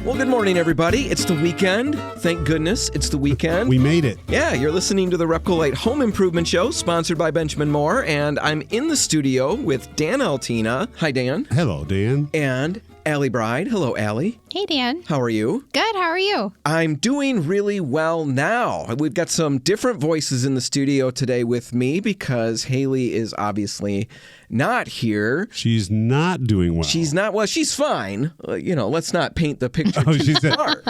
Well, good morning, everybody. It's the weekend. Thank goodness it's the weekend. We made it. Yeah, you're listening to the RepcoLite Home Improvement Show, sponsored by Benjamin Moore, and I'm in the studio with Dan Altena. Hi, Dan. Hello, Dan. And Allie Bryde. Hello, Allie. Hey, Dan. How are you? Good. How are you? I'm doing really well now. We've got some different voices in the studio today with me because Haley is obviously not here. She's not doing well. She's not, well, she's fine. Let's not paint the picture too far.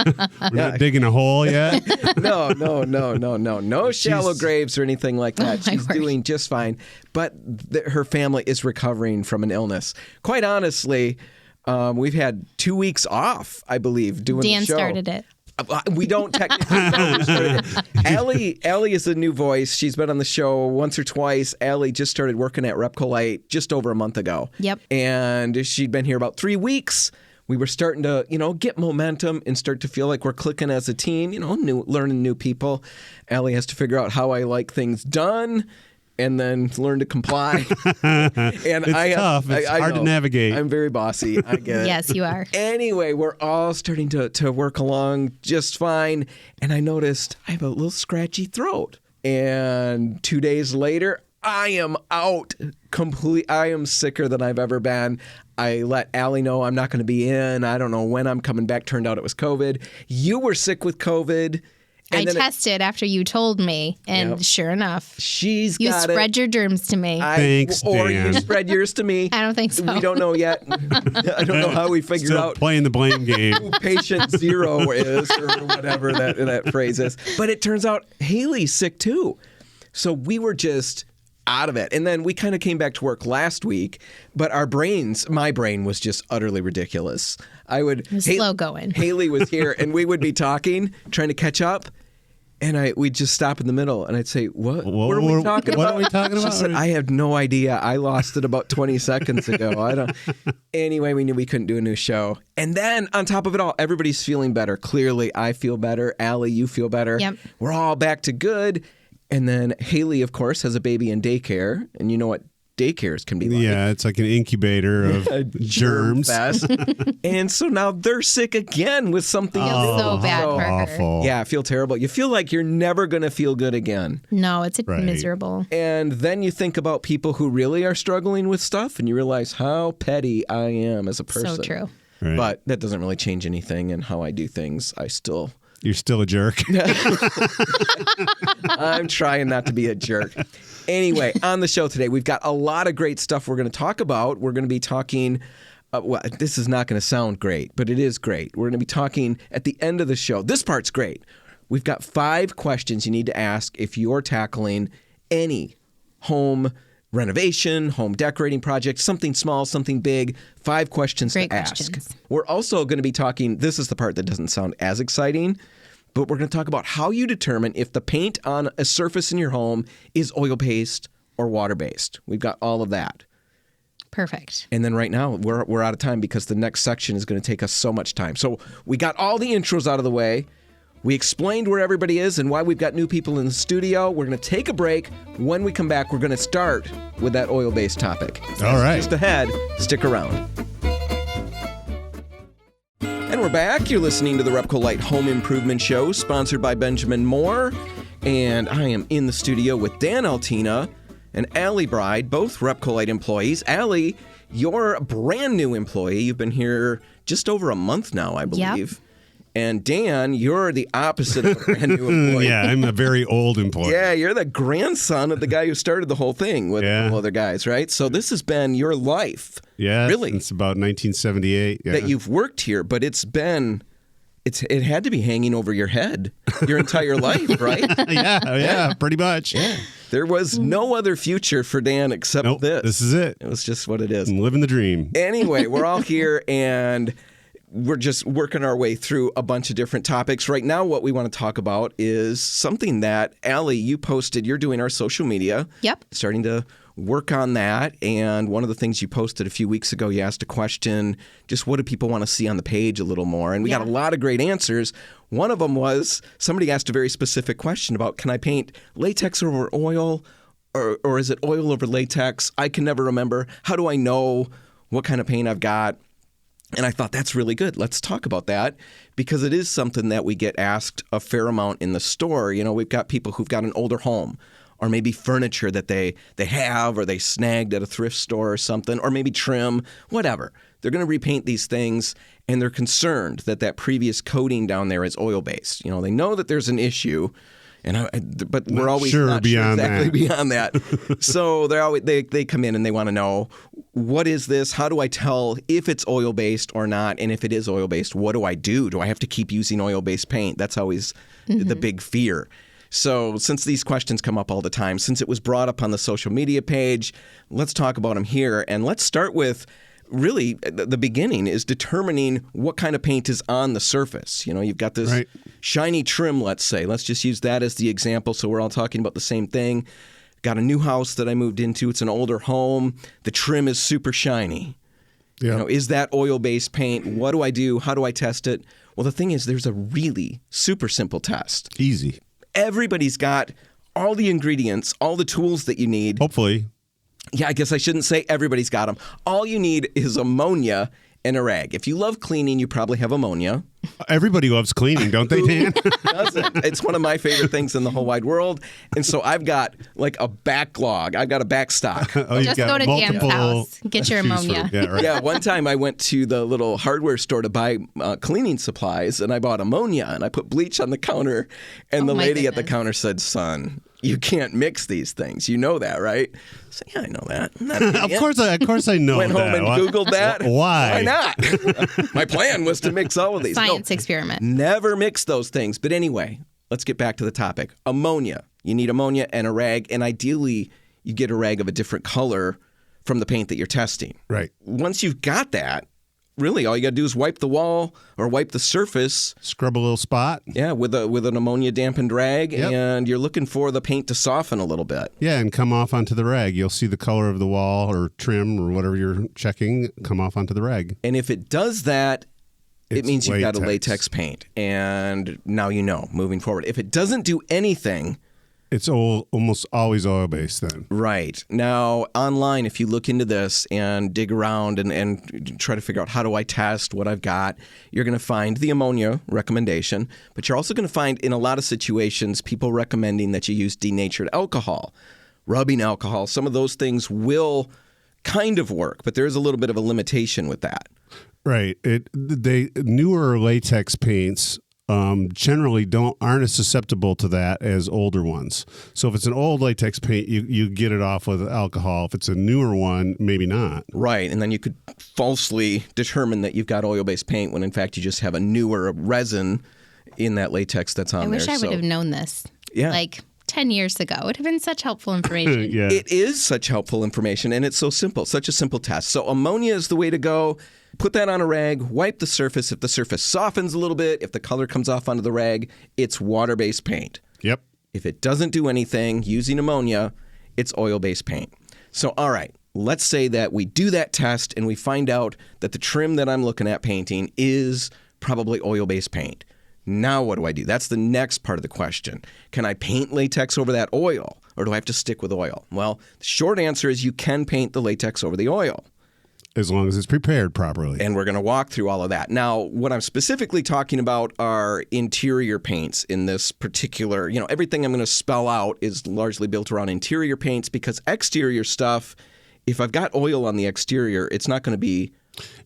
We're not digging a hole yet? No. No shallow graves or anything like that. She's doing just fine. But her family is recovering from an illness. Quite honestly, we've had 2 weeks off, I believe, doing Dan the show. started it. We don't technically know who started it. Allie is a new voice. She's been on the show once or twice. Allie just started working at RepcoLite just over a month ago. Yep. And she'd been here about 3 weeks. We were starting to, get momentum and start to feel like we're clicking as a team, learning new people. Allie has to figure out how I like things done and then learn to comply. And it's tough. It's hard to navigate. I'm very bossy. I get it. Yes, you are. Anyway, we're all starting to work along just fine. And I noticed I have a little scratchy throat. And 2 days later, I am out completely. I am sicker than I've ever been. I let Allie know I'm not going to be in. I don't know when I'm coming back. Turned out it was COVID. You were sick with COVID. I tested after you told me, and sure enough, you spread your germs to me. Thanks, Dan. Or you spread yours to me. I don't think so. We don't know yet. I don't know how we figured Still out playing the blame game. who patient zero is, or whatever that phrase is. But it turns out Haley's sick too. So we were just out of it. And then we kind of came back to work last week, but my brain was just utterly ridiculous. Slow going. Haley was here and we would be talking, trying to catch up. And we'd just stop in the middle, and I'd say, what are we talking about? What are we talking about? She said, I have no idea. I lost it about 20 seconds ago. Anyway, we knew we couldn't do a new show. And then, on top of it all, everybody's feeling better. Clearly, I feel better. Allie, you feel better. Yep. We're all back to good. And then Haley, of course, has a baby in daycare. And you know what daycares can be like. Yeah, it's like an incubator of germs. And so now they're sick again with something. Feels so bad for her. Awful. Yeah, I feel terrible. You feel like you're never going to feel good again. No, it's Right. miserable. And then you think about people who really are struggling with stuff and you realize how petty I am as a person. So true. Right. But that doesn't really change anything in how I do things. You're still a jerk. I'm trying not to be a jerk. Anyway, on the show today, we've got a lot of great stuff we're going to talk about. We're going to be talking, this is not going to sound great, but it is great. We're going to be talking at the end of the show. This part's great. We've got 5 questions you need to ask if you're tackling any home renovation, home decorating project, something small, something big. 5 questions Great to questions. ask. We're also going to be talking, this is the part that doesn't sound as exciting, but we're going to talk about how you determine if the paint on a surface in your home is oil-based or water-based. We've got all of that. Perfect. And then right now, we're out of time because the next section is going to take us so much time. So we got all the intros out of the way. We explained where everybody is and why we've got new people in the studio. We're going to take a break. When we come back, we're going to start with that oil-based topic. All right. Just ahead. Stick around. And we're back. You're listening to the RepcoLite Home Improvement Show, sponsored by Benjamin Moore. And I am in the studio with Dan Altena and Allie Bryde, both RepcoLite employees. Allie, you're a brand new employee. You've been here just over a month now, I believe. Yep. And Dan, you're the opposite of a brand new employee. Yeah, I'm a very old employee. Yeah, you're the grandson of the guy who started the whole thing with all other guys, right? So this has been your life. Yeah, really. Since about 1978. Yeah. That you've worked here, but it had to be hanging over your head your entire life, right? yeah, pretty much. Yeah. There was no other future for Dan except this. This is it. It was just what it is. I'm living the dream. Anyway, we're all here and we're just working our way through a bunch of different topics. Right now, what we want to talk about is something that, Allie, you posted. You're doing our social media. Yep. Starting to work on that. And one of the things you posted a few weeks ago, you asked a question, just what do people want to see on the page a little more? And we got a lot of great answers. One of them was somebody asked a very specific question about, can I paint latex over oil or is it oil over latex? I can never remember. How do I know what kind of paint I've got? And I thought, that's really good. Let's talk about that, because it is something that we get asked a fair amount in the store. You know, we've got people who've got an older home, or maybe furniture that they have or they snagged at a thrift store or something, or maybe trim, whatever. They're going to repaint these things, and they're concerned that that previous coating down there is oil-based. You know, they know that there's an issue, but we're always not sure exactly beyond that. So they come in and they want to know, what is this? How do I tell if it's oil-based or not? And if it is oil-based, what do I do? Do I have to keep using oil-based paint? That's always the big fear. So since these questions come up all the time, since it was brought up on the social media page, let's talk about them here. And let's start with, really, the beginning is determining what kind of paint is on the surface. You know, you've got this shiny trim, let's say. Let's just use that as the example, so we're all talking about the same thing. Got a new house that I moved into. It's an older home. The trim is super shiny. Yeah. You know, is that oil-based paint? What do I do? How do I test it? Well, the thing is, there's a really super simple test. Easy. Everybody's got all the ingredients, all the tools that you need. Hopefully. Yeah, I guess I shouldn't say everybody's got them. All you need is ammonia and a rag. If you love cleaning, you probably have ammonia. Everybody loves cleaning, don't they, Dan? Doesn't. It's one of my favorite things in the whole wide world. And so I've got like a backlog. I've got a back stock. Just go to Dan's house. Get your ammonia. Yeah, one time I went to the little hardware store to buy cleaning supplies, and I bought ammonia, and I put bleach on the counter, and the lady at the counter said, "Son, you can't mix these things. You know that, right?" I said, "Yeah, I know that." Of course I know Went that. home and Googled that. Why? Why not? My plan was to mix all of these. Science experiment. Never mix those things. But anyway, let's get back to the topic. Ammonia. You need ammonia and a rag, and ideally you get a rag of a different color from the paint that you're testing. Right. Once you've got that, really all you got to do is wipe the wall or wipe the surface. Scrub a little spot. Yeah, with an ammonia dampened rag, and you're looking for the paint to soften a little bit. Yeah, and come off onto the rag. You'll see the color of the wall or trim or whatever you're checking come off onto the rag. And if it does that, it means you've got a latex paint. And now you know, moving forward. If it doesn't do anything, it's almost always oil-based then. Right. Now, online, if you look into this and dig around and try to figure out how do I test what I've got, you're going to find the ammonia recommendation, but you're also going to find in a lot of situations people recommending that you use denatured alcohol, rubbing alcohol. Some of those things will kind of work, but there is a little bit of a limitation with that. Right. Newer latex paints generally aren't as susceptible to that as older ones. So if it's an old latex paint, you get it off with alcohol. If it's a newer one, maybe not. Right, and then you could falsely determine that you've got oil-based paint when in fact you just have a newer resin in that latex that's on there. I wish I would have known this. Yeah. Like 10 years ago. It would have been such helpful information. Yeah. It is such helpful information, and it's so simple, such a simple test. So ammonia is the way to go. Put that on a rag, wipe the surface. If the surface softens a little bit, if the color comes off onto the rag, it's water-based paint. Yep. If it doesn't do anything using ammonia, it's oil-based paint. So, all right, let's say that we do that test and we find out that the trim that I'm looking at painting is probably oil-based paint. Now what do I do? That's the next part of the question. Can I paint latex over that oil, or do I have to stick with oil? Well, the short answer is you can paint the latex over the oil. As long as it's prepared properly. And we're going to walk through all of that. Now, what I'm specifically talking about are interior paints in this particular, everything I'm going to spell out is largely built around interior paints, because exterior stuff, if I've got oil on the exterior, it's not going to be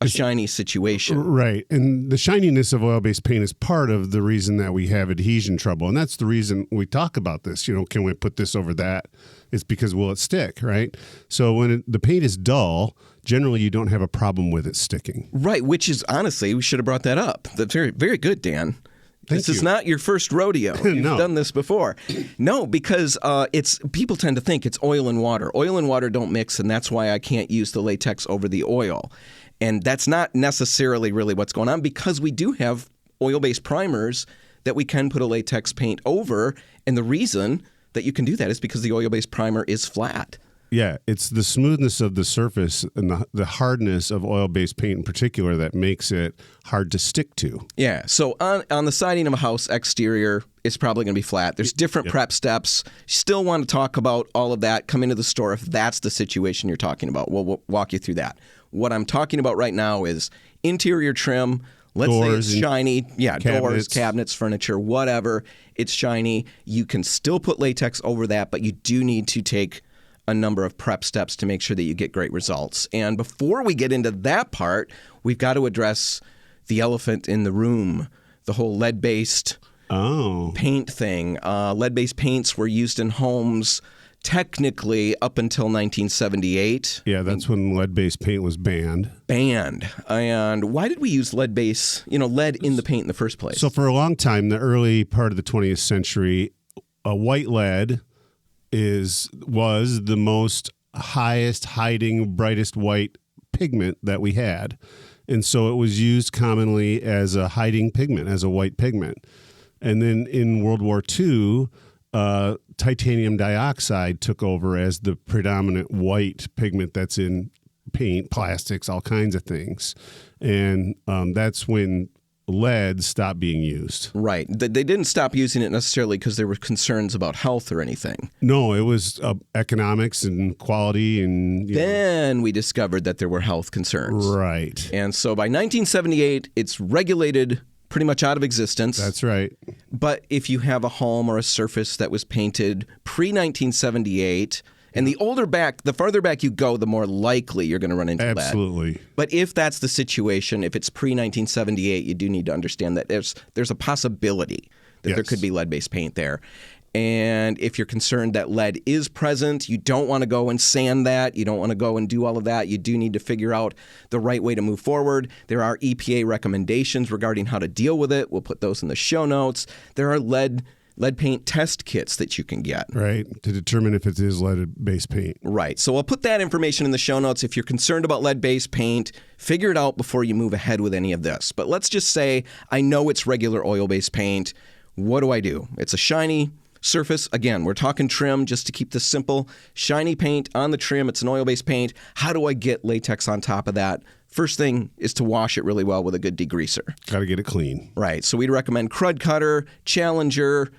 a shiny situation. Right. And the shininess of oil-based paint is part of the reason that we have adhesion trouble. And that's the reason we talk about this. Can we put this over that? It's because will it stick, right? So when the paint is dull, generally you don't have a problem with it sticking. Right, which is, honestly, we should have brought that up. That's very, very good, Dan. This is not your first rodeo. You've done this before. No, because people tend to think it's oil and water. Oil and water don't mix, and that's why I can't use the latex over the oil. And that's not necessarily really what's going on, because we do have oil-based primers that we can put a latex paint over. And the reason that you can do that is because the oil-based primer is flat. Yeah, it's the smoothness of the surface and the hardness of oil-based paint in particular that makes it hard to stick to. Yeah, so on the siding of a house exterior, it's probably going to be flat. There's different prep steps. You still want to talk about all of that. Come into the store if that's the situation you're talking about. We'll walk you through that. What I'm talking about right now is interior trim. Let's Doors say it's shiny. Yeah, doors, cabinets. cabinets, furniture, whatever. It's shiny. You can still put latex over that, but you do need to take a number of prep steps to make sure that you get great results. And before we get into that part, we've got to address the elephant in the room, the whole lead-based paint thing. Lead-based paints were used in homes technically up until 1978. Yeah, that's when lead-based paint was banned. And why did we use lead in the paint in the first place? So for a long time, the early part of the 20th century, white lead was the most highest hiding, brightest white pigment that we had. And so it was used commonly as a hiding pigment, as a white pigment. And then in World War II, titanium dioxide took over as the predominant white pigment that's in paint, plastics, all kinds of things. And that's when lead stopped being used. Right. They didn't stop using it necessarily because there were concerns about health or anything. No, it was economics and quality. And then we discovered that there were health concerns. Right. And so by 1978, it's regulated pretty much out of existence. That's right. But if you have a home or a surface that was painted pre-1978, and the farther back you go, the more likely you're going to run into lead. Absolutely. But if that's the situation, if it's pre-1978, you do need to understand that there's a possibility that there could be lead-based paint there. And if you're concerned that lead is present, you don't want to go and sand that. You don't want to go and do all of that. You do need to figure out the right way to move forward. There are EPA recommendations regarding how to deal with it. We'll put those in the show notes. There are lead paint test kits that you can get. Right, to determine if it is lead-based paint. Right. So I'll put that information in the show notes. If you're concerned about lead-based paint, figure it out before you move ahead with any of this. But let's just say I know it's regular oil-based paint. What do? It's a shiny surface. Again, we're talking trim just to keep this simple. Shiny paint on the trim. It's an oil-based paint. How do I get latex on top of that? First thing is to wash it really well with a good degreaser. Got to get it clean. Right. So we'd recommend Crud Cutter, Challenger.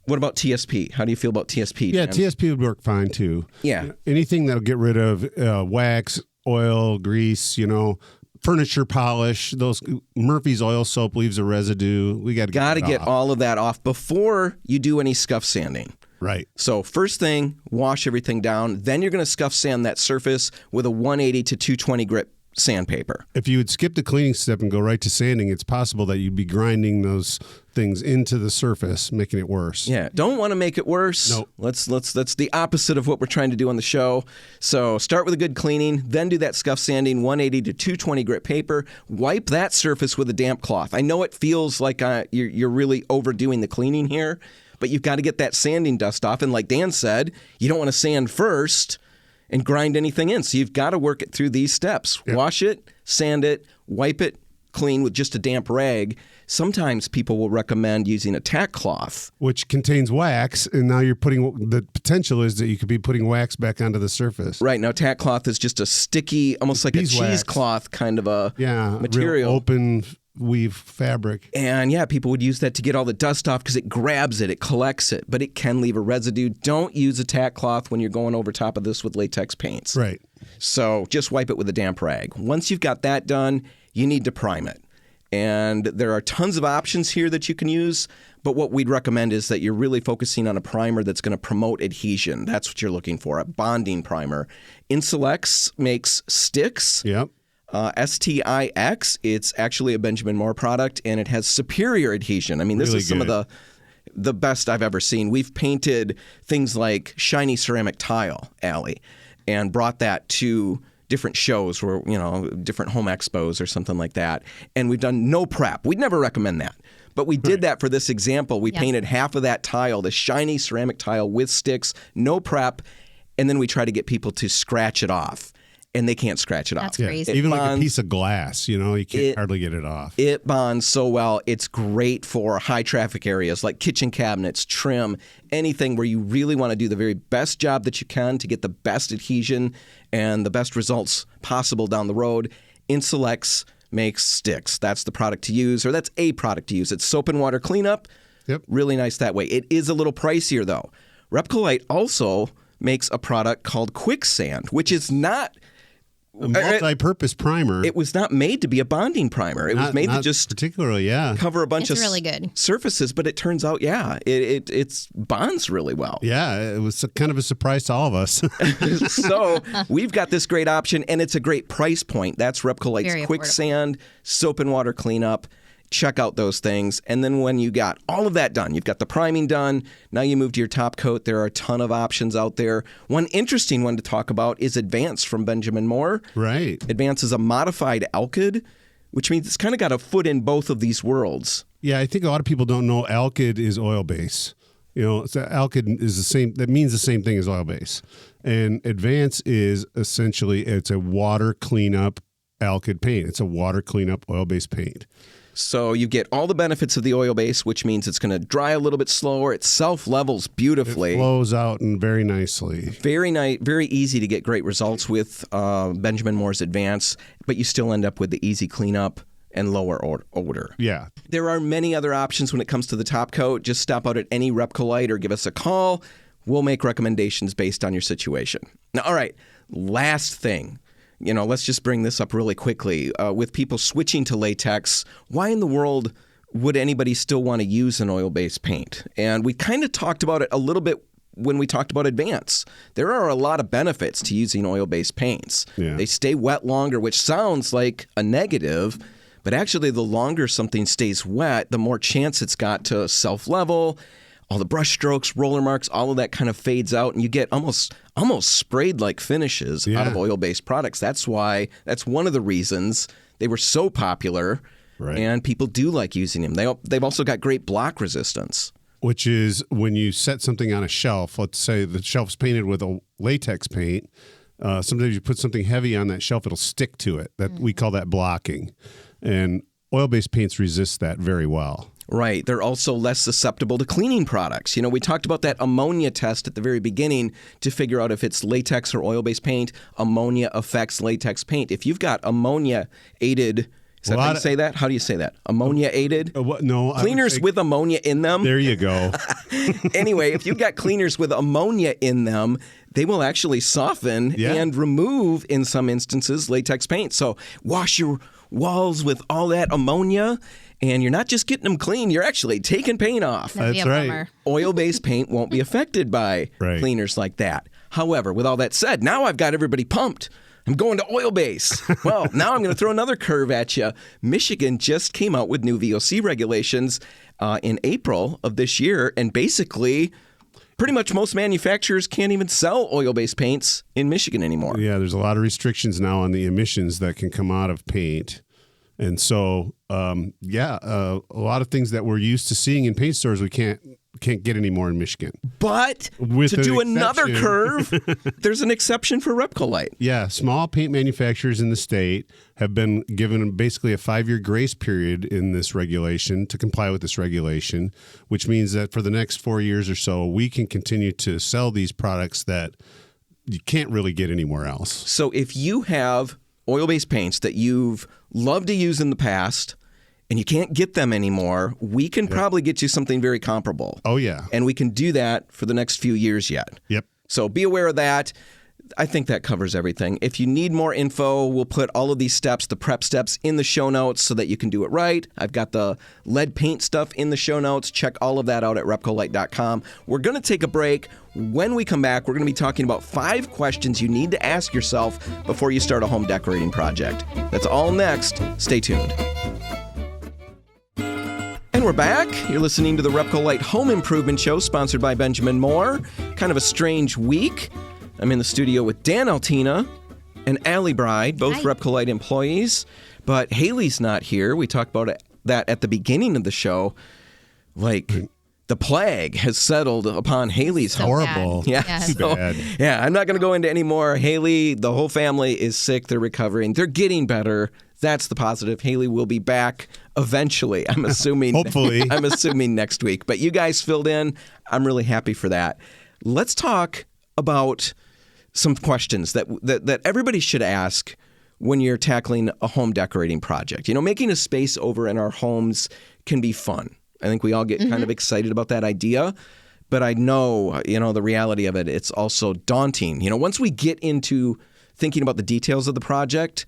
What about TSP? How do you feel about TSP? Yeah, Jim? TSP would work fine too. Yeah. Anything that'll get rid of wax, oil, grease, furniture polish. Those Murphy's oil soap leaves a residue. We got to get all of that off before you do any scuff sanding. Right. So first thing, wash everything down. Then you're going to scuff sand that surface with a 180 to 220 grit sandpaper. If you would skip the cleaning step and go right to sanding, it's possible that you'd be grinding those things into the surface, making it worse. Yeah, don't want to make it worse. Nope. That's the opposite of what we're trying to do on the show. So start with a good cleaning, then do that scuff sanding, 180 to 220 grit paper. Wipe that surface with a damp cloth. I know it feels like you're really overdoing the cleaning here, but you've got to get that sanding dust off. And like Dan said, you don't want to sand first and grind anything in. So you've got to work it through these steps. Yep. Wash it, sand it, wipe it clean with just a damp rag. Sometimes people will recommend using a tack cloth, which contains wax, and now you're putting the potential is that you could be putting wax back onto the surface. Right. Now tack cloth is just a sticky, almost like a cheesecloth kind of a material. Real open weave fabric. And yeah, people would use that to get all the dust off because it grabs it, it collects it, but it can leave a residue. Don't use a tack cloth when you're going over top of this with latex paints. Right. So just wipe it with a damp rag. Once you've got that done, you need to prime it. And there are tons of options here that you can use, but what we'd recommend is that you're really focusing on a primer that's going to promote adhesion. That's what you're looking for, a bonding primer. Insulex makes sticks. Yep. STIX, it's actually a Benjamin Moore product, and it has superior adhesion. I mean, this is some of the best I've ever seen. We've painted things like shiny ceramic tile, Allie, and brought that to different shows or, different home expos or something like that. And we've done no prep. We'd never recommend that. But we did that for this example. We painted half of that tile, the shiny ceramic tile with sticks, no prep, and then we try to get people to scratch it off. And they can't scratch it off. That's crazy. Even like a piece of glass, you can't hardly get it off. It bonds so well. It's great for high traffic areas like kitchen cabinets, trim, anything where you really want to do the very best job that you can to get the best adhesion and the best results possible down the road. Insulex makes sticks. That's the product to use, or that's a product to use. It's soap and water cleanup. Yep. Really nice that way. It is a little pricier though. RepcoLite also makes a product called Quicksand, which is not a multi-purpose primer. It was not made to be a bonding primer. It was made to just particularly, cover a bunch of really good surfaces. But it turns out, it bonds really well. Yeah, it was kind of a surprise to all of us. So we've got this great option, and it's a great price point. That's RepcoLite's Very Quicksand Soap and Water Cleanup. Check out those things. And then when you got all of that done, you've got the priming done, now you move to your top coat. There are a ton of options out there. One interesting one to talk about is Advance from Benjamin Moore. Right. Advance is a modified alkyd, which means it's kind of got a foot in both of these worlds. Yeah, I think a lot of people don't know alkyd is oil base. So alkyd is the same. That means the same thing as oil base. And Advance is essentially, it's a water cleanup alkyd paint. It's a water cleanup oil-based paint. So you get all the benefits of the oil base, which means it's going to dry a little bit slower. It self-levels beautifully. It flows out and very nicely. Very nice, very easy to get great results with Benjamin Moore's Advance, but you still end up with the easy cleanup and lower odor. Yeah. There are many other options when it comes to the top coat. Just stop out at any RepcoLite or give us a call. We'll make recommendations based on your situation. Now, all right, last thing. Let's just bring this up really quickly. With people switching to latex, why in the world would anybody still want to use an oil-based paint? And we kind of talked about it a little bit when we talked about Advance. There are a lot of benefits to using oil-based paints. Yeah. They stay wet longer, which sounds like a negative, but actually the longer something stays wet, the more chance it's got to self-level. All the brush strokes, roller marks, all of that kind of fades out, and you get almost sprayed-like finishes out of oil-based products. That's one of the reasons they were so popular, and people do like using them. They've also got great block resistance. Which is when you set something on a shelf, let's say the shelf's painted with a latex paint, sometimes you put something heavy on that shelf, it'll stick to it. We call that blocking. And oil-based paints resist that very well. Right. They're also less susceptible to cleaning products. We talked about that ammonia test at the very beginning to figure out if it's latex or oil-based paint. Ammonia affects latex paint. If you've got ammonia-aided, is that how you say that? How do you say that? Ammonia-aided? No. Cleaners with ammonia in them? There you go. Anyway, if you've got cleaners with ammonia in them, they will actually soften and remove, in some instances, latex paint. So wash your walls with all that ammonia, and you're not just getting them clean, you're actually taking paint off. That's right. Oil-based paint won't be affected by cleaners like that. However, with all that said, now I've got everybody pumped. I'm going to oil-based. Well, now I'm going to throw another curve at you. Michigan just came out with new VOC regulations in April of this year, and basically pretty much most manufacturers can't even sell oil-based paints in Michigan anymore. Yeah, there's a lot of restrictions now on the emissions that can come out of paint. And so, a lot of things that we're used to seeing in paint stores we can't get anymore in Michigan. But to do another curve, there's an exception for RepcoLite. Yeah, small paint manufacturers in the state have been given basically a 5-year grace period in this regulation to comply with this regulation, which means that for the next 4 years or so, we can continue to sell these products that you can't really get anywhere else. So if you have oil-based paints that you've loved to use in the past and you can't get them anymore, we can probably get you something very comparable. Oh, yeah. And we can do that for the next few years yet. Yep. So be aware of that. I think that covers everything. If you need more info, we'll put all of these steps, the prep steps, in the show notes so that you can do it right. I've got the lead paint stuff in the show notes. Check all of that out at RepcoLite.com. We're going to take a break. When we come back, we're going to be talking about 5 questions you need to ask yourself before you start a home decorating project. That's all next. Stay tuned. And we're back. You're listening to the RepcoLite Home Improvement Show, sponsored by Benjamin Moore. Kind of a strange week. I'm in the studio with Dan Altena and Allie Bryde, both RepcoLite employees. But Haley's not here. We talked about that at the beginning of the show. Like, the plague has settled upon Haley's home. Horrible. Bad. Yeah. Too bad. Yeah, I'm not going to go into any more. Haley, the whole family is sick. They're recovering. They're getting better. That's the positive. Haley will be back eventually. I'm assuming. Hopefully. I'm assuming next week. But you guys filled in. I'm really happy for that. Let's talk about some questions that everybody should ask when you're tackling a home decorating project. Making a space over in our homes can be fun. I think we all get kind of excited about that idea. But I know, the reality of it, it's also daunting. Once we get into thinking about the details of the project,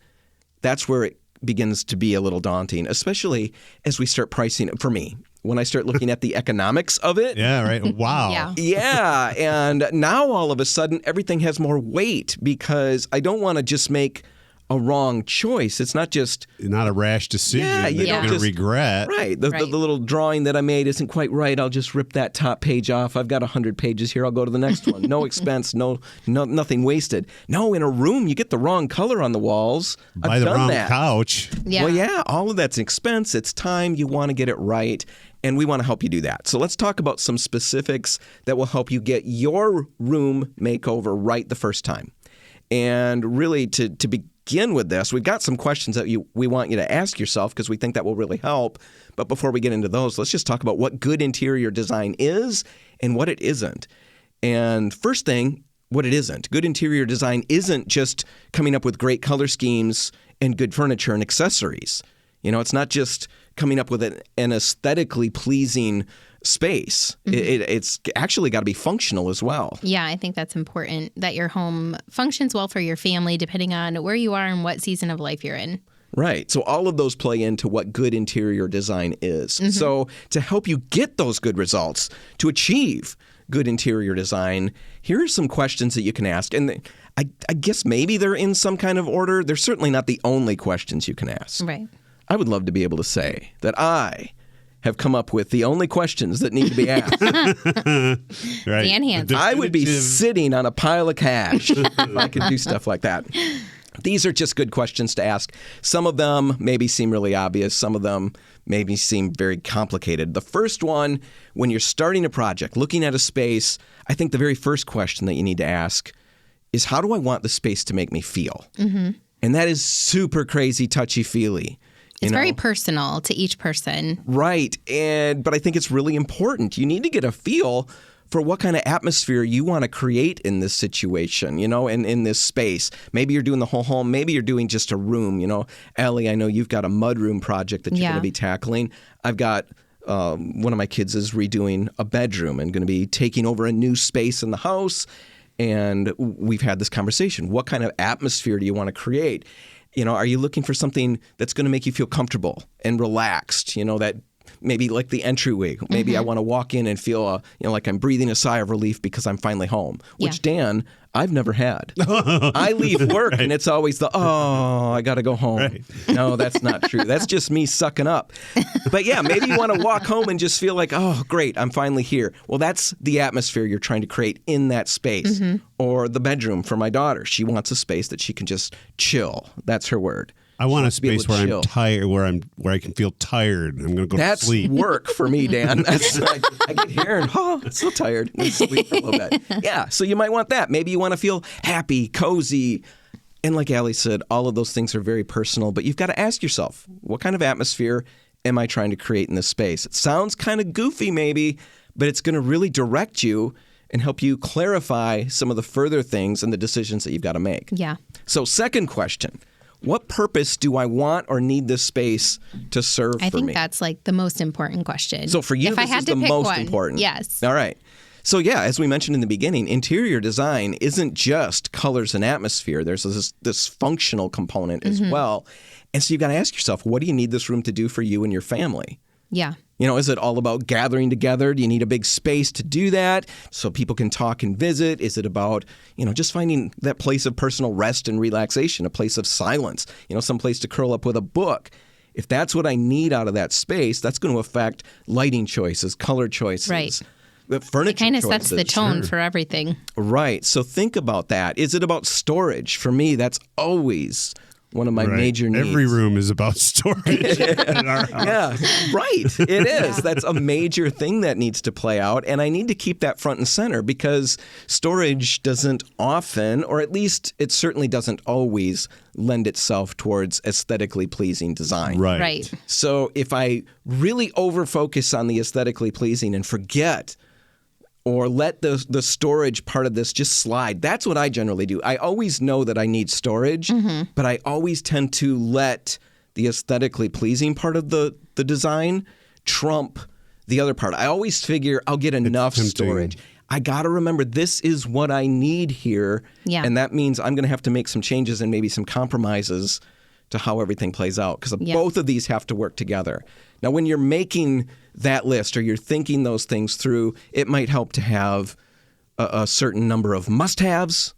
that's where it begins to be a little daunting, especially as we start pricing it. For me, when I start looking at the economics of it. Yeah, right. Wow. Yeah. Yeah. And now all of a sudden, everything has more weight because I don't want to just make a wrong choice. It's not just Not a rash decision Yeah, that you you're don't going to just- regret. right. The Right. little drawing that I made isn't quite right. I'll just rip that top page off. I've got 100 pages here. I'll go to the next one. No expense. No, nothing wasted. No, in a room, you get the wrong color on the walls. Buy I've the done wrong that. couch. Yeah. Well, yeah, all of that's expense. It's time. You want to get it right. And we want to help you do that. So let's talk about some specifics that will help you get your room makeover right the first time. And really, to begin with this, we've got some questions that we want you to ask yourself because we think that will really help. But before we get into those, let's just talk about what good interior design is and what it isn't. And first thing, what it isn't. Good interior design isn't just coming up with great color schemes and good furniture and accessories. You know, it's not just coming up with an aesthetically pleasing space. It's actually got to be functional as well. Yeah, I think that's important that your home functions well for your family depending on where you are and what season of life you're in. Right. So all of those play into what good interior design is. So to help you get those good results, to achieve good interior design, here are some questions that you can ask. And I guess maybe they're in some kind of order. They're certainly not the only questions you can ask. Right. I would love to be able to say that I have come up with the only questions that need to be asked. Right. Dan Hansen. I would be Definitive. sitting on a pile of cash if I could do stuff like that. These are just good questions to ask. Some of them maybe seem really obvious. Some of them maybe seem very complicated. The first one, when you're starting a project, looking at a space, I think the very first question that you need to ask is, how do I want the space to make me feel? Mm-hmm. And that is super crazy touchy-feely. It's very personal to each person. Right. But I think it's really important. You need to get a feel for what kind of atmosphere you want to create in this situation, and in this space. Maybe you're doing the whole home. Maybe you're doing just a room. Allie, I know you've got a mudroom project that you're going to be tackling. I've got one of my kids is redoing a bedroom and going to be taking over a new space in the house. And we've had this conversation. What kind of atmosphere do you want to create? Are you looking for something that's going to make you feel comfortable and relaxed? That maybe like the entryway. Maybe I want to walk in and feel like I'm breathing a sigh of relief because I'm finally home, which, Dan, I've never had. I leave work and it's always I got to go home. Right. No, that's not true. That's just me sucking up. But yeah, maybe you want to walk home and just feel like, oh, great, I'm finally here. Well, that's the atmosphere you're trying to create in that space. Or the bedroom for my daughter. She wants a space that she can just chill. That's her word. I want a to be able space to where chill. I'm tired, where I can feel tired. I'm going to go That's to sleep. work for me, Dan. That's like, I get here and I'm so tired. And sleep for a little bit. Yeah, so you might want that. Maybe you want to feel happy, cozy. And like Allie said, all of those things are very personal. But you've got to ask yourself, what kind of atmosphere am I trying to create in this space? It sounds kind of goofy maybe, but it's going to really direct you and help you clarify some of the further things and the decisions that you've got to make. Yeah. So second question. What purpose do I want or need this space to serve I for think me? that's like the most important question. So for you, if I this had is to the pick most one, important. Yes. All right. So yeah, as we mentioned in the beginning, interior design isn't just colors and atmosphere. There's this functional component as well. And so you've got to ask yourself, what do you need this room to do for you and your family? Yeah. Is it all about gathering together? Do you need a big space to do that so people can talk and visit? Is it about, just finding that place of personal rest and relaxation, a place of silence, some place to curl up with a book? If that's what I need out of that space, that's going to affect lighting choices, color choices, Right. furniture It kind of choices. sets the tone for everything. Right. So think about that. Is it about storage? For me, that's always one of my Right. major needs. Every room is about storage in our house. Yeah, right. It is. That's a major thing that needs to play out. And I need to keep that front and center because storage doesn't often, or at least it certainly doesn't always, lend itself towards aesthetically pleasing design. Right. Right. So if I really over-focus on the aesthetically pleasing and forget or let the storage part of this just slide. That's what I generally do. I always know that I need storage, but I always tend to let the aesthetically pleasing part of the design trump the other part. I always figure I'll get enough tempting. storage. I got to remember this is what I need here. Yeah. And that means I'm going to have to make some changes and maybe some compromises to how everything plays out, because both of these have to work together. Now, when you're making that list or you're thinking those things through, it might help to have a certain number of must-haves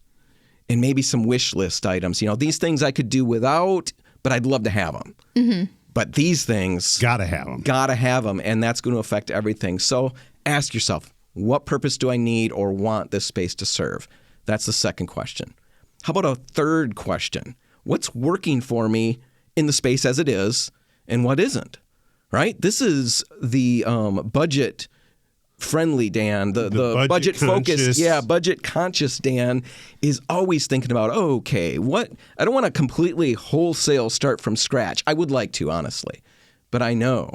and maybe some wish list items. These things I could do without, but I'd love to have them. Mm-hmm. But these things... Gotta have them. Gotta have them, and that's going to affect everything. So ask yourself, what purpose do I need or want this space to serve? That's the second question. How about a third question? What's working for me in the space as it is, and what isn't? Right? This is the budget-friendly Dan, the budget-focused, budget-conscious Dan is always thinking about, okay, what? I don't want to completely wholesale start from scratch. I would like to, honestly, but I know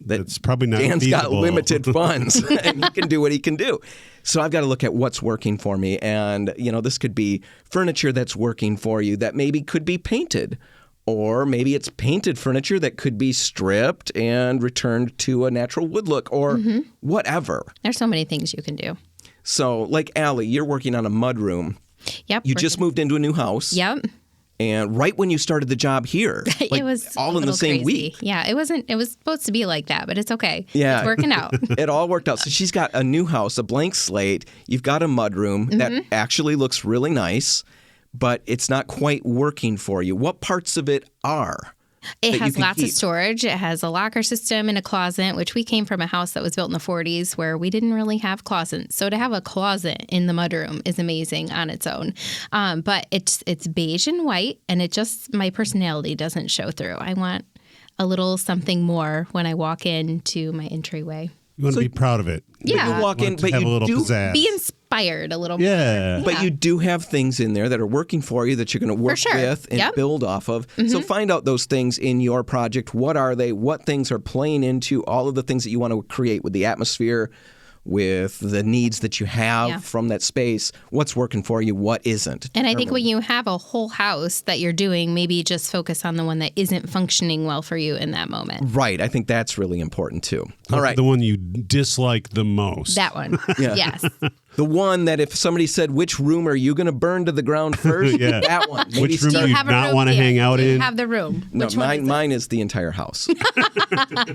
that it's probably not Dan's feasible. got limited funds, and he can do what he can do. So I've got to look at what's working for me, and this could be furniture that's working for you that maybe could be painted. Or maybe it's painted furniture that could be stripped and returned to a natural wood look, or whatever. There's so many things you can do. So, like Allie, you're working on a mudroom. Yep. You just moved into a new house. Yep. And right when you started the job here, it was all in the same week. Yeah, it was supposed to be like that, but it's okay. Yeah. It's working out. It all worked out. So she's got a new house, a blank slate. You've got a mudroom that actually looks really nice, but it's not quite working for you. What parts of it are? It has lots of storage. It has a locker system and a closet, which we came from a house that was built in the 40s where we didn't really have closets. So to have a closet in the mudroom is amazing on its own. But it's beige and white, and my personality doesn't show through. I want a little something more when I walk into my entryway. You want to be proud of it. Yeah. You walk in, but have a you little do pizzazz. Be inspired a little Yeah. more. But you do have things in there that are working for you that you're going to work with and build off of. So find out those things in your project. What are they? What things are playing into all of the things that you want to create with the atmosphere, with the needs that you have from that space? What's working for you? What isn't? And I think when you have a whole house that you're doing, maybe just focus on the one that isn't functioning well for you in that moment. Right. I think that's really important too. All right. The one you dislike the most. That one. Yes. The one that if somebody said, which room are you going to burn to the ground first? That one. Maybe Which room Do do you you have a not room? want to hang out Do you in? have the room? No, Which one is it? mine is the entire house.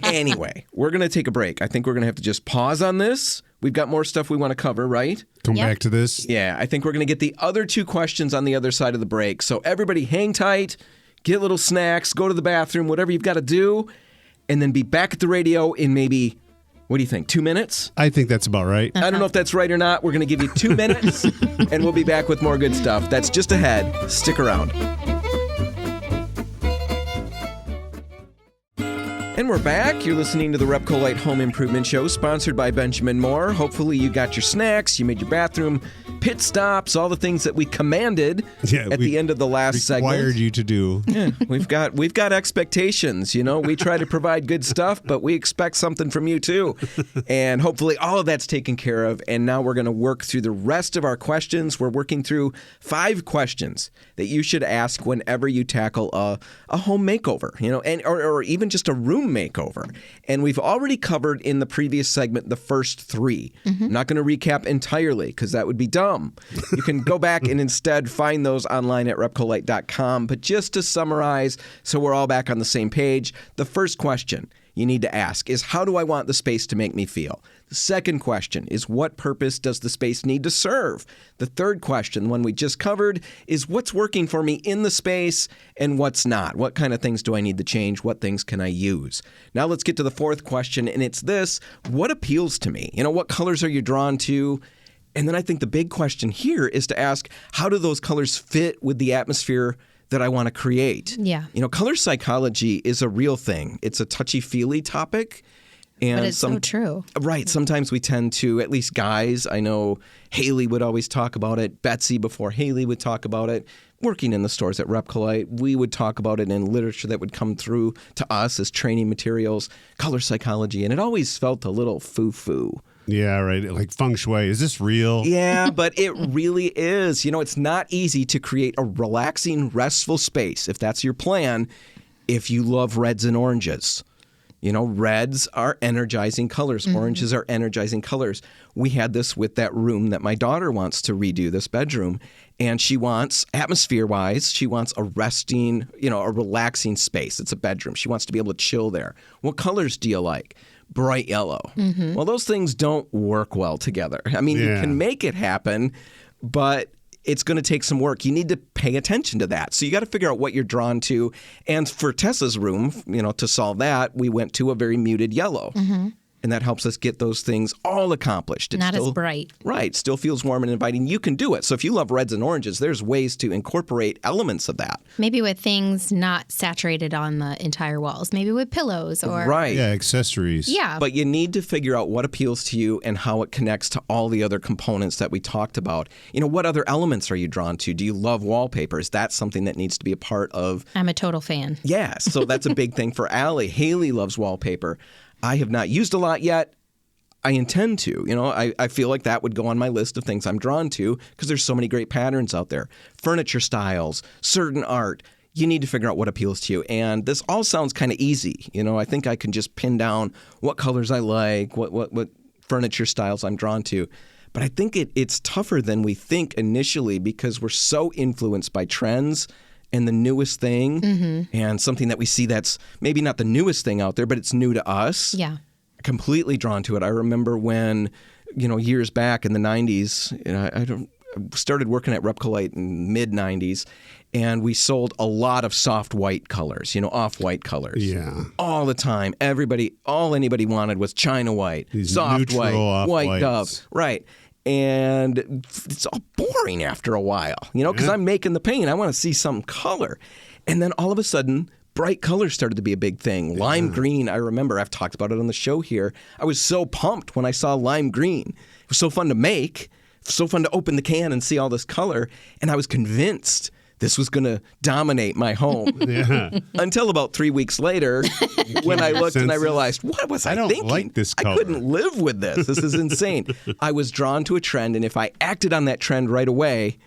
Anyway, we're going to take a break. I think we're going to have to just pause on this. We've got more stuff we want to cover, right? Come back to this. Yeah, I think we're going to get the other two questions on the other side of the break. So everybody hang tight, get little snacks, go to the bathroom, whatever you've got to do, and then be back at the radio in maybe, what do you think, 2 minutes? I think that's about right. I don't know if that's right or not. We're going to give you 2 minutes, and we'll be back with more good stuff. That's just ahead. Stick around. And we're back. You're listening to the RepcoLite Home Improvement Show, sponsored by Benjamin Moore. Hopefully you got your snacks, you made your bathroom pit stops, all the things that we commanded at the end of the last segment. Required you to do. Yeah, we've got expectations. We try to provide good stuff, but we expect something from you too. And hopefully all of that's taken care of. And now we're going to work through the rest of our questions. We're working through 5 questions that you should ask whenever you tackle a home makeover, or even just a room makeover. And we've already covered in the previous segment the first 3. I'm not going to recap entirely because that would be dumb. You can go back and instead find those online at RepcoLite.com. But just to summarize, so we're all back on the same page, the first question you need to ask is, how do I want the space to make me feel? The second question is, what purpose does the space need to serve? The third question, the one we just covered, is what's working for me in the space and what's not? What kind of things do I need to change? What things can I use? Now let's get to the fourth question, and it's this: what appeals to me? What colors are you drawn to? And then I think the big question here is to ask, how do those colors fit with the atmosphere that I want to create? Yeah. Color psychology is a real thing. It's a touchy-feely topic. And but it's so true. Right. Sometimes we tend to, at least guys, I know Haley would always talk about it. Betsy before Haley would talk about it. Working in the stores at RepcoLite, we would talk about it in literature that would come through to us as training materials, color psychology, and it always felt a little foo-foo. Yeah, right. Like feng shui. Is this real? Yeah, but it really is. It's not easy to create a relaxing, restful space, if that's your plan, if you love reds and oranges. Reds are energizing colors. Oranges are energizing colors. We had this with that room that my daughter wants to redo, this bedroom. And she wants, atmosphere-wise, she wants a resting, a relaxing space. It's a bedroom. She wants to be able to chill there. What colors do you like? Bright yellow. Well, those things don't work well together. I mean, you can make it happen, but it's going to take some work. You need to pay attention to that. So you got to figure out what you're drawn to. And for Tessa's room, to solve that, we went to a very muted yellow. And that helps us get those things all accomplished. It's not as bright. Right. Still feels warm and inviting. You can do it. So if you love reds and oranges, there's ways to incorporate elements of that. Maybe with things not saturated on the entire walls. Maybe with pillows or... Right. Yeah, accessories. Yeah. But you need to figure out what appeals to you and how it connects to all the other components that we talked about. What other elements are you drawn to? Do you love wallpapers? That's something that needs to be a part of... I'm a total fan. Yeah. So that's a big thing for Allie. Haley loves wallpaper. I have not used a lot yet. I intend to. I feel like that would go on my list of things I'm drawn to because there's so many great patterns out there. Furniture styles, certain art. You need to figure out what appeals to you. And this all sounds kind of easy. I think I can just pin down what colors I like, what furniture styles I'm drawn to. But I think it's tougher than we think initially because we're so influenced by trends and the newest thing and something that we see that's maybe not the newest thing out there, but it's new to us. Yeah. Completely drawn to it. I remember when, years back in the 90s, I started working at RepcoLite in mid-90s, and we sold a lot of soft white colors, off-white colors. Yeah. All the time. All anybody wanted was China white, These soft white, white white dove. Right. And it's all boring after a while, because I'm making the paint. I want to see some color. And then all of a sudden, bright colors started to be a big thing. Lime green, I remember, I've talked about it on the show here. I was so pumped when I saw lime green. It was so fun to make, so fun to open the can and see all this color. And I was convinced this was going to dominate my home. Until about 3 weeks later, when I looked and I realized, what was I thinking? I don't like this color. I couldn't live with this. This is insane. I was drawn to a trend, and if I acted on that trend right away,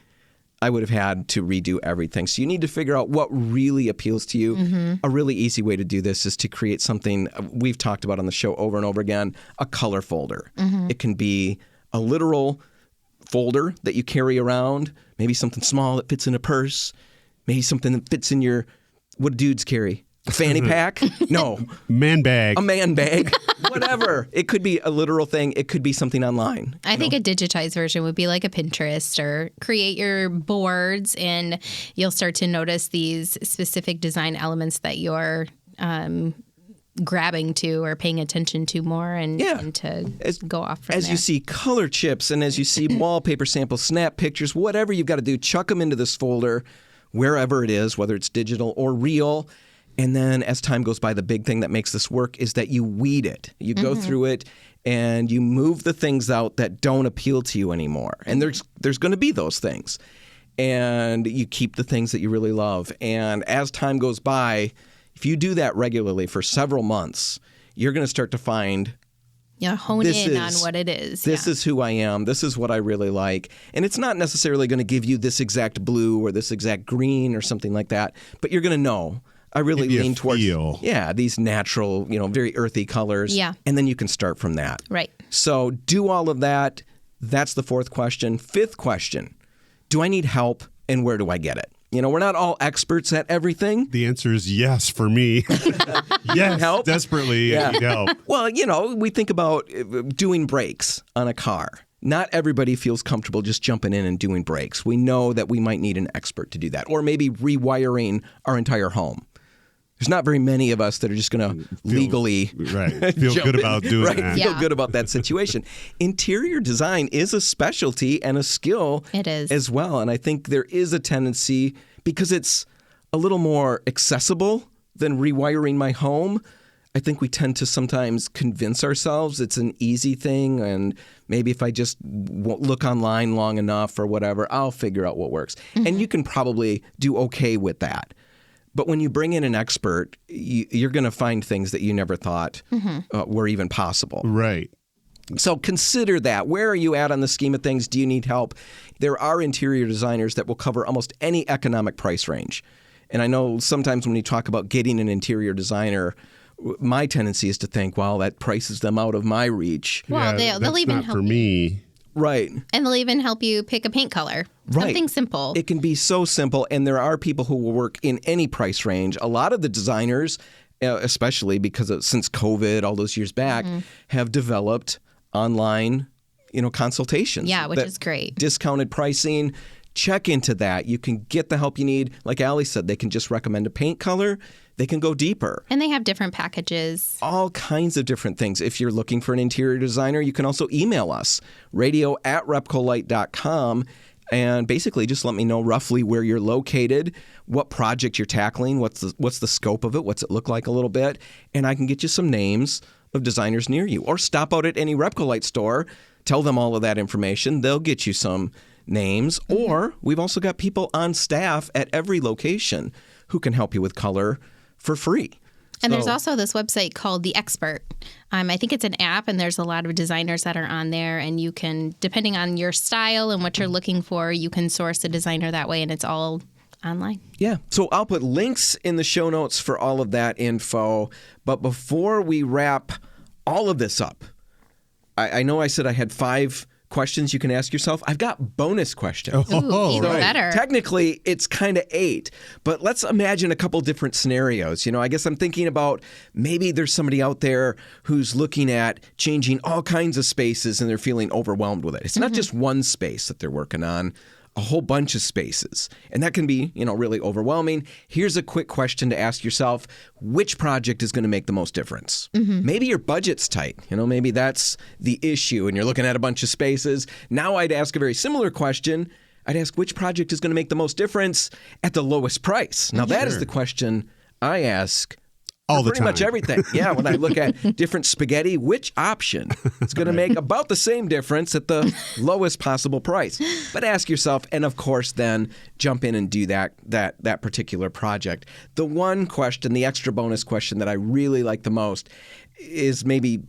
I would have had to redo everything. So you need to figure out what really appeals to you. A really easy way to do this is to create something we've talked about on the show over and over again, a color folder. It can be a literal folder that you carry around, maybe something small that fits in a purse, maybe something that fits in your, what do dudes carry? A fanny pack? No. Man bag. A man bag. Whatever. It could be a literal thing. It could be something online. I think a digitized version would be like a Pinterest, or create your boards and you'll start to notice these specific design elements that you're grabbing to or paying attention to more and to go off from as there. you see color chips and as you see wallpaper samples, snap pictures, whatever you've got to do, chuck them into this folder wherever it is, whether it's digital or real. And then as time goes by, the big thing that makes this work is that you weed it. You go through it and you move the things out that don't appeal to you anymore. And there's going to be those things. And you keep the things that you really love. And as time goes by, if you do that regularly for several months, you're going to start to find hone in on what it is. This is who I am. This is what I really like. And it's not necessarily going to give you this exact blue or this exact green or something like that, but you're going to know. I really lean towards these natural, very earthy colors. Yeah. And then you can start from that. Right. So do all of that. That's the fourth question. Fifth question, do I need help and where do I get it? We're not all experts at everything. The answer is yes for me. Yes, help? Desperately need help. Well, we think about doing brakes on a car. Not everybody feels comfortable just jumping in and doing brakes. We know that we might need an expert to do that, or maybe rewiring our entire home. There's not very many of us that are just going to legally feel good about doing that. Feel good about that situation. Interior design is a specialty and a skill as well. And I think there is a tendency, because it's a little more accessible than rewiring my home, I think we tend to sometimes convince ourselves it's an easy thing, and maybe if I just look online long enough or whatever, I'll figure out what works. And you can probably do okay with that. But when you bring in an expert, you're going to find things that you never thought were even possible. Right. So consider that. Where are you at on the scheme of things? Do you need help? There are interior designers that will cover almost any economic price range. And I know sometimes when you talk about getting an interior designer, my tendency is to think, well, that prices them out of my reach. Well, Yeah, they'll even not help for you. me. Right. And they'll even help you pick a paint color. Right. Something simple. It can be so simple, and there are people who will work in any price range. A lot of the designers, especially since COVID, all those years back, have developed online, consultations. Yeah, which is great. Discounted pricing. Check into that. You can get the help you need. Like Allie said, they can just recommend a paint color. They can go deeper. And they have different packages. All kinds of different things. If you're looking for an interior designer, you can also email us, radio@repcolite.com, and basically just let me know roughly where you're located, what project you're tackling, what's the scope of it, what's it look like a little bit, and I can get you some names of designers near you. Or stop out at any RepcoLite store, tell them all of that information. They'll get you some names. Or we've also got people on staff at every location who can help you with color for free. And there's also this website called The Expert. I think it's an app, and there's a lot of designers that are on there. And you can, depending on your style and what you're looking for, you can source a designer that way, and it's all online. Yeah. So I'll put links in the show notes for all of that info. But before we wrap all of this up, I know I said I had 5 questions you can ask yourself. I've got bonus questions. Ooh, even better. Technically, it's kind of 8, but let's imagine a couple different scenarios. I guess I'm thinking about maybe there's somebody out there who's looking at changing all kinds of spaces and they're feeling overwhelmed with it. It's not just one space that they're working on, a whole bunch of spaces. And that can be, really overwhelming. Here's a quick question to ask yourself. Which project is going to make the most difference? Maybe your budget's tight. Maybe that's the issue and you're looking at a bunch of spaces. Now I'd ask a very similar question. I'd ask which project is going to make the most difference at the lowest price. Now that is the question I ask all the pretty time. much everything. Yeah, when I look at different spaghetti, which option is going to make about the same difference at the lowest possible price? But ask yourself, and of course, then jump in and do that particular project. The one question, the extra bonus question that I really like the most is maybe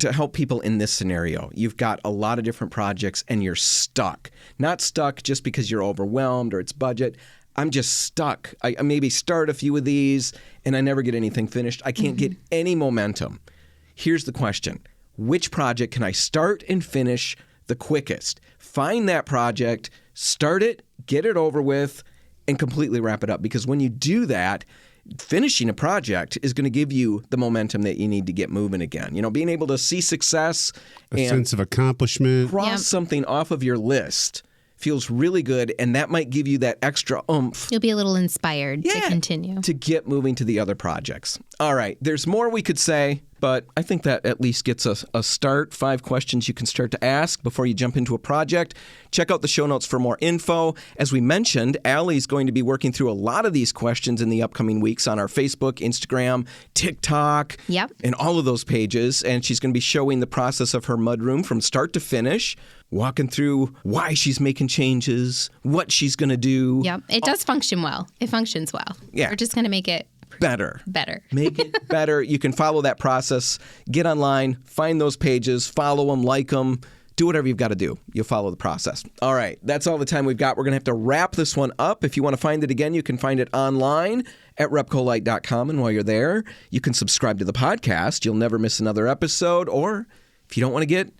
to help people in this scenario. You've got a lot of different projects and you're stuck. Not stuck just because you're overwhelmed or it's budget. I'm just stuck. I maybe start a few of these and I never get anything finished. I can't get any momentum. Here's the question. Which project can I start and finish the quickest? Find that project, start it, get it over with, and completely wrap it up. Because when you do that, finishing a project is going to give you the momentum that you need to get moving again. Being able to see success A and sense of accomplishment. cross something off of your list feels really good, and that might give you that extra oomph. You'll be a little inspired to continue. To get moving to the other projects. All right, there's more we could say, but I think that at least gets us a start. 5 questions you can start to ask before you jump into a project. Check out the show notes for more info. As we mentioned, Allie's going to be working through a lot of these questions in the upcoming weeks on our Facebook, Instagram, TikTok, and all of those pages. And she's going to be showing the process of her mudroom from start to finish, walking through why she's making changes, what she's going to do. Yep. It does function well. It functions well. Yeah. We're just going to make it better. Make it better. You can follow that process. Get online, find those pages, follow them, like them, do whatever you've got to do. You'll follow the process. All right. That's all the time we've got. We're going to have to wrap this one up. If you want to find it again, you can find it online at RepcoLite.com. And while you're there, you can subscribe to the podcast. You'll never miss another episode. Or if you don't want to get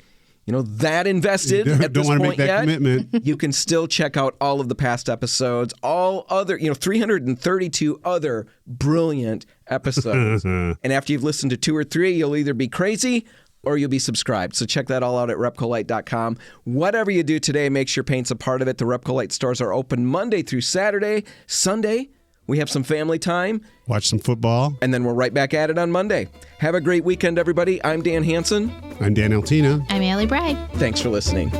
that invested at this don't want to point make that yet, commitment. you can still check out all of the past episodes, all other, 332 other brilliant episodes. And after you've listened to 2 or 3, you'll either be crazy or you'll be subscribed. So check that all out at RepcoLite.com. Whatever you do today, make sure paint's a part of it. The RepcoLite stores are open Monday through Saturday. Sunday, we have some family time. Watch some football. And then we're right back at it on Monday. Have a great weekend, everybody. I'm Dan Hansen. I'm Dan Altena. I'm Allie Bryde. Thanks for listening.